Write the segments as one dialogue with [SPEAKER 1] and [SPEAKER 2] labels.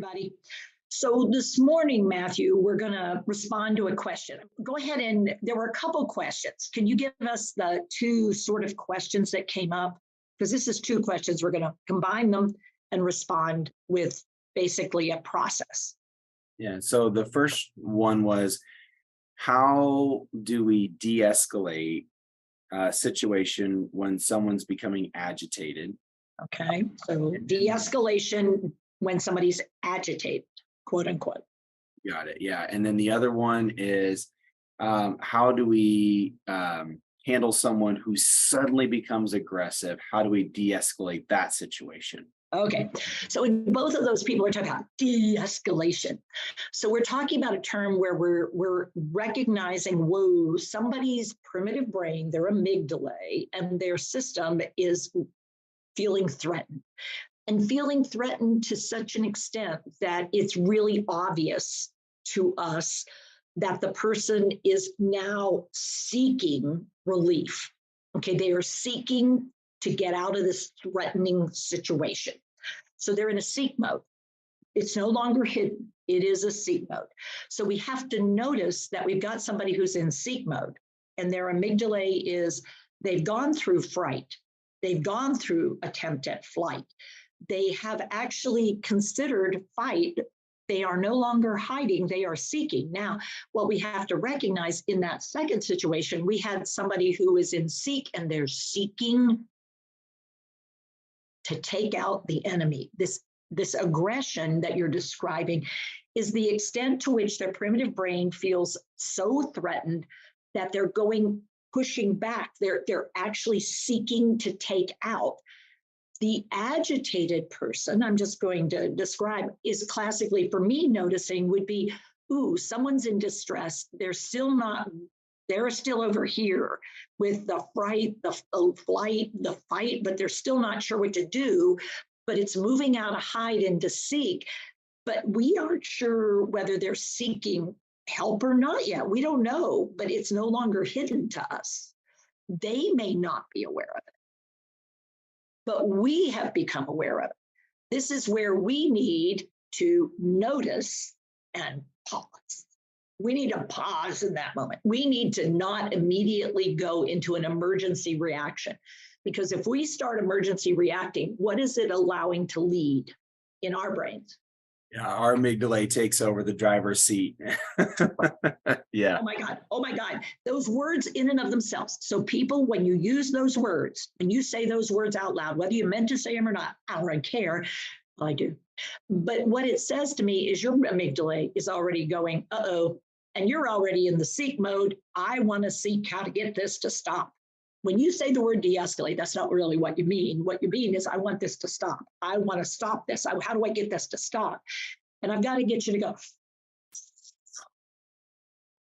[SPEAKER 1] everybody. So this morning, Matthew, we're going to respond to a question. Go ahead, and there were a couple questions. Can you give us the two sort of questions that came up? Because this is two questions. We're going to combine them and respond with basically a process.
[SPEAKER 2] Yeah, so the first one was, how do we de-escalate a situation when someone's becoming agitated?
[SPEAKER 1] Okay, so de-escalation when somebody's agitated, quote unquote.
[SPEAKER 2] Got it. Yeah. And then the other one is, how do we handle someone who suddenly becomes aggressive? How do we de-escalate that situation?
[SPEAKER 1] Okay, so in both of those, people are talking about de-escalation. So we're talking about a term where we're recognizing, whoa, somebody's primitive brain, their amygdala, and their system is feeling threatened. And feeling threatened to such an extent that it's really obvious to us that the person is now seeking relief. Okay, they are seeking to get out of this threatening situation. So they're in a seek mode. It's no longer hidden. It is a seek mode. So we have to notice that we've got somebody who's in seek mode, and their amygdala is, they've gone through fright. They've gone through attempt at flight. They have actually considered fight. They are no longer hiding, they are seeking. Now, what we have to recognize in that second situation, we had somebody who is in seek and they're seeking to take out the enemy. This aggression that you're describing is the extent to which their primitive brain feels so threatened that they're pushing back. They're actually seeking to take out. The agitated person, I'm just going to describe, is classically, for me, noticing would be, ooh, someone's in distress. They're still over here with the fright, the flight, the fight, but they're still not sure what to do. But it's moving out of hide into seek. But we aren't sure whether they're seeking help or not yet. We don't know, but it's no longer hidden to us. They may not be aware of it, but we have become aware of it. This is where we need to notice and pause. We need to pause in that moment. We need to not immediately go into an emergency reaction, because if we start emergency reacting, what is it allowing to lead in our brains?
[SPEAKER 2] Yeah, our amygdala takes over the driver's seat. Yeah.
[SPEAKER 1] Oh my God. Those words in and of themselves. So people, when you use those words, when you say those words out loud, whether you meant to say them or not, I don't really care. Well, I do. But what it says to me is your amygdala is already going, uh-oh, and you're already in the seek mode. I want to seek how to get this to stop. When you say the word de-escalate, that's not really what you mean. What you mean is, I want this to stop. I want to stop this. How do I get this to stop? And I've got to get you to go.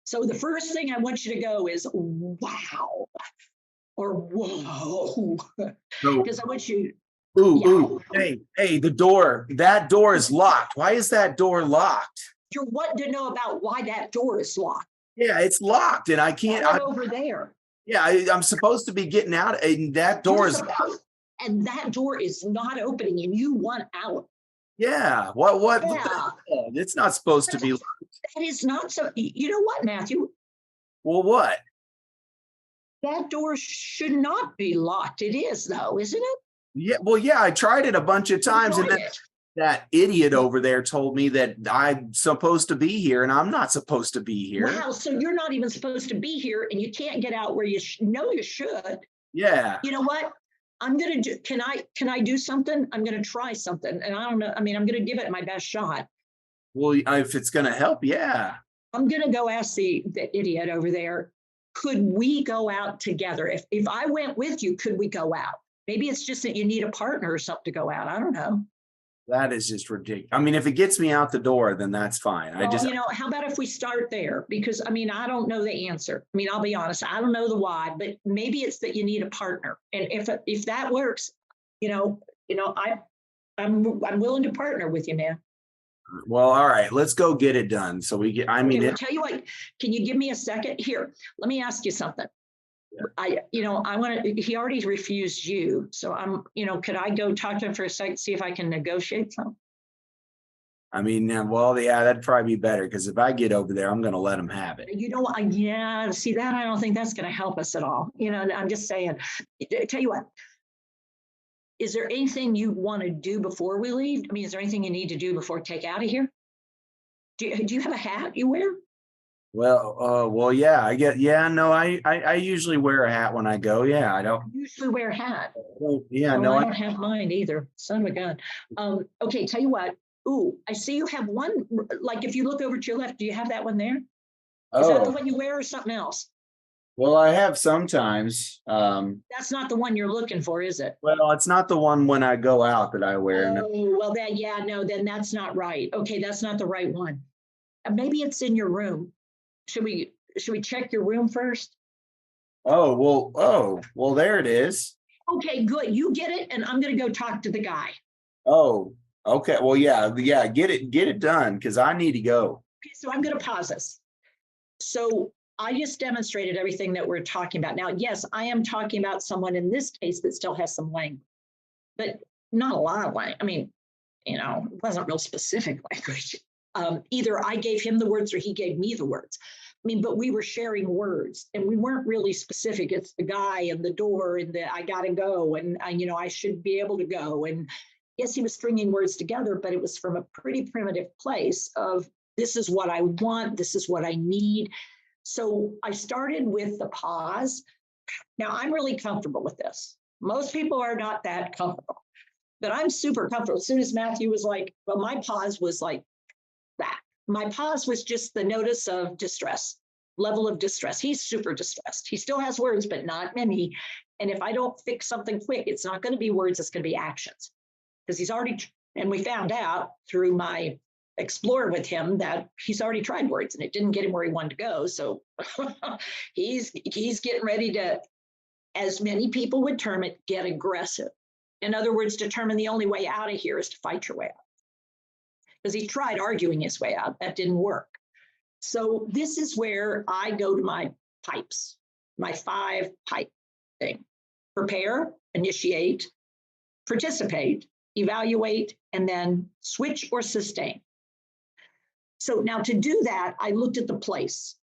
[SPEAKER 1] So the first thing I want you to go is, wow, or whoa, because I want you.
[SPEAKER 2] Ooh, hey, the door, that door is locked. Why is that door locked?
[SPEAKER 1] You're wanting to know about why that door is locked.
[SPEAKER 2] Yeah, it's locked and I can't.
[SPEAKER 1] I'm over there.
[SPEAKER 2] Yeah, I'm supposed to be getting out, and that door is locked.
[SPEAKER 1] And that door is not opening, and you want out.
[SPEAKER 2] Yeah, what?
[SPEAKER 1] Yeah.
[SPEAKER 2] It's not supposed to be locked.
[SPEAKER 1] That is not so. You know what, Matthew?
[SPEAKER 2] Well, what?
[SPEAKER 1] That door should not be locked. It is, though, isn't it?
[SPEAKER 2] Yeah, well, yeah, I tried it a bunch of times, and then that idiot over there told me that I'm supposed to be here, and I'm not supposed to be here.
[SPEAKER 1] Wow, so you're not even supposed to be here, and you can't get out where you know you should.
[SPEAKER 2] Yeah.
[SPEAKER 1] You know what? I'm gonna do. Can I do something? I'm gonna try something, and I don't know. I mean, I'm gonna give it my best shot.
[SPEAKER 2] Well, if it's gonna help, yeah.
[SPEAKER 1] I'm gonna go ask the idiot over there. Could we go out together? If I went with you, could we go out? Maybe it's just that you need a partner or something to go out. I don't know.
[SPEAKER 2] That is just ridiculous. I mean, if it gets me out the door, then that's fine.
[SPEAKER 1] Well, how about if we start there? Because I mean, I don't know the answer. I mean, I'll be honest, I don't know the why, but maybe it's that you need a partner. And if that works, I'm willing to partner with you, man.
[SPEAKER 2] Well, all right, let's go get it done. So we get.
[SPEAKER 1] I'll tell you what. Can you give me a second here? Let me ask you something. Yeah. I want to. He already refused you, so could I go talk to him for a second, see if I can negotiate something?
[SPEAKER 2] I mean, well, yeah, that'd probably be better because if I get over there, I'm going to let them have it.
[SPEAKER 1] You know, yeah, see that, I don't think that's going to help us at all. You know, I'm just saying, tell you what, is there anything you want to do before we leave? I mean, is there anything you need to do before take out of here? Do you have a hat you wear?
[SPEAKER 2] Well, yeah, yeah, no, I usually wear a hat when I go. Yeah, I don't.
[SPEAKER 1] Usually wear a hat.
[SPEAKER 2] Well, yeah,
[SPEAKER 1] Oh,
[SPEAKER 2] no,
[SPEAKER 1] I don't have mine either. Son of a gun. Okay, tell you what. Ooh, I see you have one. Like if you look over to your left, do you have that one there? Is that the
[SPEAKER 2] oh,
[SPEAKER 1] one you wear or something else?
[SPEAKER 2] well, I have sometimes.
[SPEAKER 1] That's not the one you're looking for, is it?
[SPEAKER 2] Well, it's not the one when I go out that I wear. No.
[SPEAKER 1] Oh, well, then, yeah, no, then that's not right. Okay, that's not the right one. Maybe it's in your room. Should we check your room first?
[SPEAKER 2] Oh, well, there it is.
[SPEAKER 1] Okay, good. You get it, and I'm gonna go talk to the guy.
[SPEAKER 2] Oh, okay. Well, yeah, get it done because I need to go.
[SPEAKER 1] Okay, so I'm gonna pause this. So I just demonstrated everything that we're talking about. Now, yes, I am talking about someone in this case that still has some language, but not a lot of language. I mean, you know, it wasn't real specific language. Either I gave him the words or he gave me the words. I mean, but we were sharing words and we weren't really specific. It's the guy and the door and the I gotta go and you know, I should be able to go. And yes, he was stringing words together, but it was from a pretty primitive place of this is what I want, this is what I need. So I started with the pause. Now I'm really comfortable with this. Most people are not that comfortable, but I'm super comfortable. As soon as Matthew was like, well, my pause was like that. My pause was just the notice of distress, level of distress. He's super distressed. He still has words, but not many. And if I don't fix something quick, it's not going to be words, it's going to be actions. Because he's already, and we found out through my explore with him that he's already tried words and it didn't get him where he wanted to go. So he's getting ready to, as many people would term it, get aggressive. In other words, determine the only way out of here is to fight your way out. Because he tried arguing his way out, that didn't work. So this is where I go to my pipes, my 5 pipe thing: prepare, initiate, participate, evaluate, and then switch or sustain. So now to do that, I looked at the place.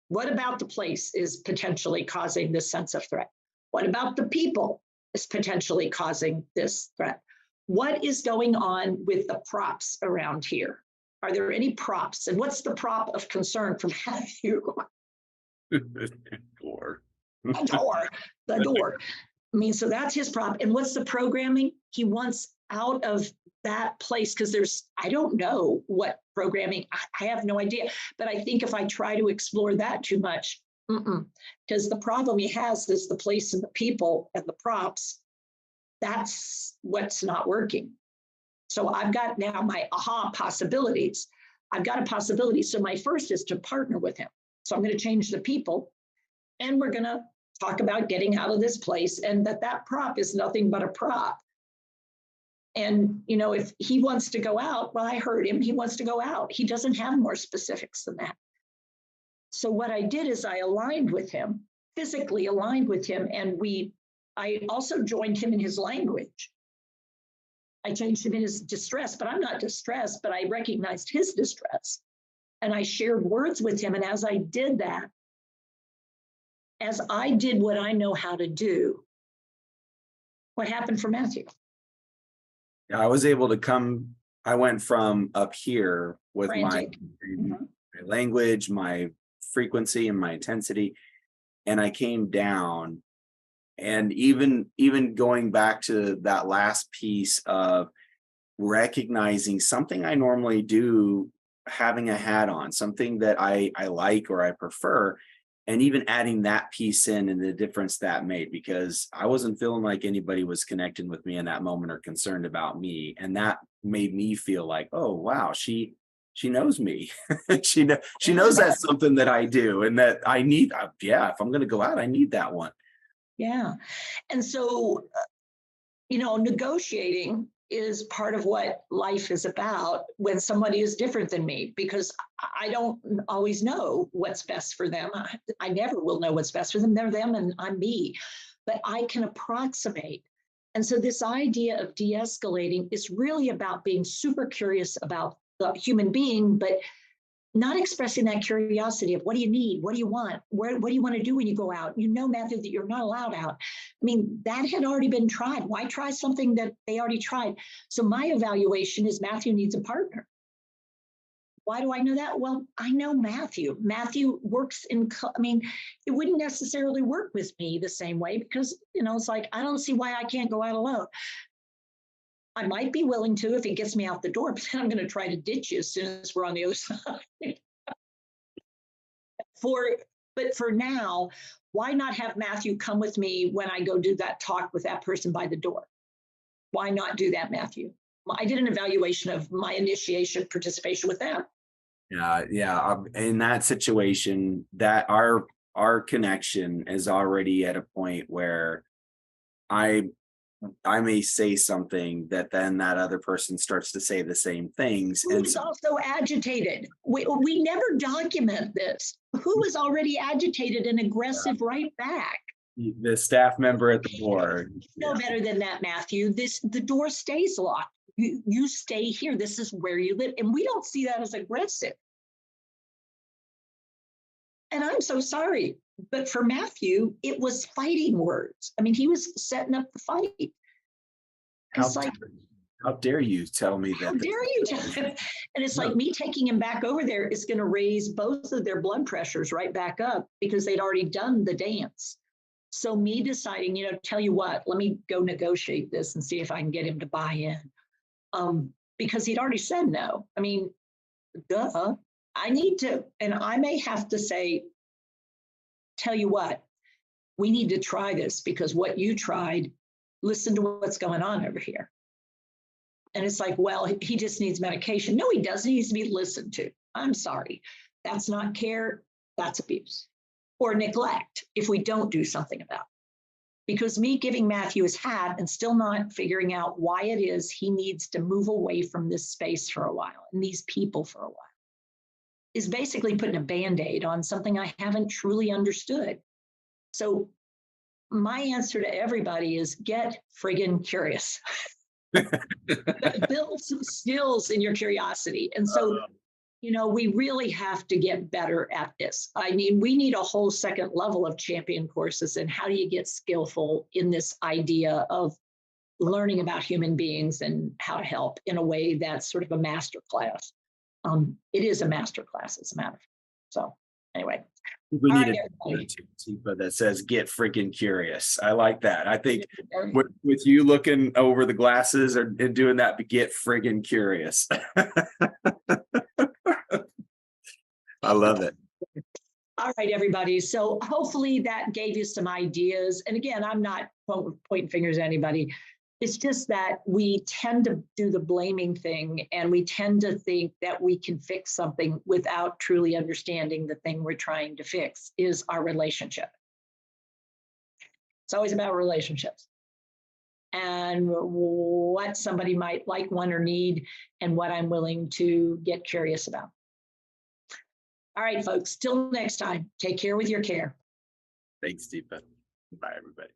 [SPEAKER 1] What about the place is potentially causing this sense of threat? What about the people is potentially causing this threat? What is going on with the props around here? Are there any props? And what's the prop of concern from Matthew?
[SPEAKER 2] Door.
[SPEAKER 1] The door, the door. I mean, so that's his prop. And what's the programming? He wants out of that place because there's, I don't know what programming, I have no idea. But I think if I try to explore that too much, because the problem he has is the place and the people and the props. That's what's not working. So I've got now my aha possibilities. I've got a possibility. So my first is to partner with him. So I'm going to change the people and we're going to talk about getting out of this place and that prop is nothing but a prop. And, you know, if he wants to go out, well, I heard him, he wants to go out. He doesn't have more specifics than that. So what I did is I aligned with him, physically aligned with him, and I also joined him in his language. I changed him in his distress, but I'm not distressed, but I recognized his distress. And I shared words with him. And as I did that, as I did what I know how to do, what happened for Matthew?
[SPEAKER 2] I was able to come, I went from up here with my language, my frequency, and my intensity, and I came down. And even going back to that last piece of recognizing something I normally do, having a hat on, something that I like or I prefer, and even adding that piece in and the difference that made, because I wasn't feeling like anybody was connecting with me in that moment or concerned about me. And that made me feel like, oh, wow, she knows me. she knows that's something that I do and that I need. Yeah, if I'm going to go out, I need that one.
[SPEAKER 1] Yeah. And so, you know, negotiating is part of what life is about when somebody is different than me, because I don't always know what's best for them. I never will know what's best for them. They're them and I'm me, but I can approximate. And so this idea of de-escalating is really about being super curious about the human being, but not expressing that curiosity of what do you need? What do you want? What do you want to do when you go out? You know, Matthew, that you're not allowed out. I mean, that had already been tried. Why try something that they already tried? So my evaluation is Matthew needs a partner. Why do I know that? Well, I know Matthew. Matthew works in, I mean, it wouldn't necessarily work with me the same way because, you know, it's like, I don't see why I can't go out alone. I might be willing to if it gets me out the door, but then I'm going to try to ditch you as soon as we're on the other side. But for now, why not have Matthew come with me when I go do that talk with that person by the door? Why not do that, Matthew? I did an evaluation of my initiation participation with them.
[SPEAKER 2] Yeah. In that situation, that our connection is already at a point where I may say something that then that other person starts to say the same things.
[SPEAKER 1] Who's also agitated? We never document this. Who is already agitated and aggressive right back?
[SPEAKER 2] The staff member at the board.
[SPEAKER 1] You know better than that, Matthew. The door stays locked. You stay here. This is where you live. And we don't see that as aggressive. And I'm so sorry. But for Matthew, it was fighting words. I mean, he was setting up the fight.
[SPEAKER 2] How dare you tell me that?
[SPEAKER 1] How dare you tell him? And it's like me taking him back over there is going to raise both of their blood pressures right back up because they'd already done the dance. So me deciding, you know, tell you what, let me go negotiate this and see if I can get him to buy in. Because he'd already said no. I mean, duh. I need to, and I may have to say, tell you what, we need to try this because what you tried, listen to what's going on over here. And it's like, well, he just needs medication. No, he doesn't. He needs to be listened to. I'm sorry. That's not care. That's abuse or neglect if we don't do something about it. Because me giving Matthew his hat and still not figuring out why it is he needs to move away from this space for a while and these people for a while is basically putting a Band-Aid on something I haven't truly understood. So my answer to everybody is get friggin' curious. Build some skills in your curiosity. And so, you know, we really have to get better at this. I mean, we need a whole second level of champion courses. And how do you get skillful in this idea of learning about human beings and how to help in a way that's sort of a master class? It is a master class, as a matter of fact. So anyway.
[SPEAKER 2] We need a Teepa that says get freaking curious. I like that. I think with you looking over the glasses and doing that, but get friggin' curious. I love it.
[SPEAKER 1] All right, everybody. So hopefully that gave you some ideas. And again, I'm not pointing fingers at anybody. It's just that we tend to do the blaming thing and we tend to think that we can fix something without truly understanding the thing we're trying to fix is our relationship. It's always about relationships and what somebody might like, want, or need, and what I'm willing to get curious about. All right, folks, till next time, take care with your care.
[SPEAKER 2] Thanks, Teepa. Bye, everybody.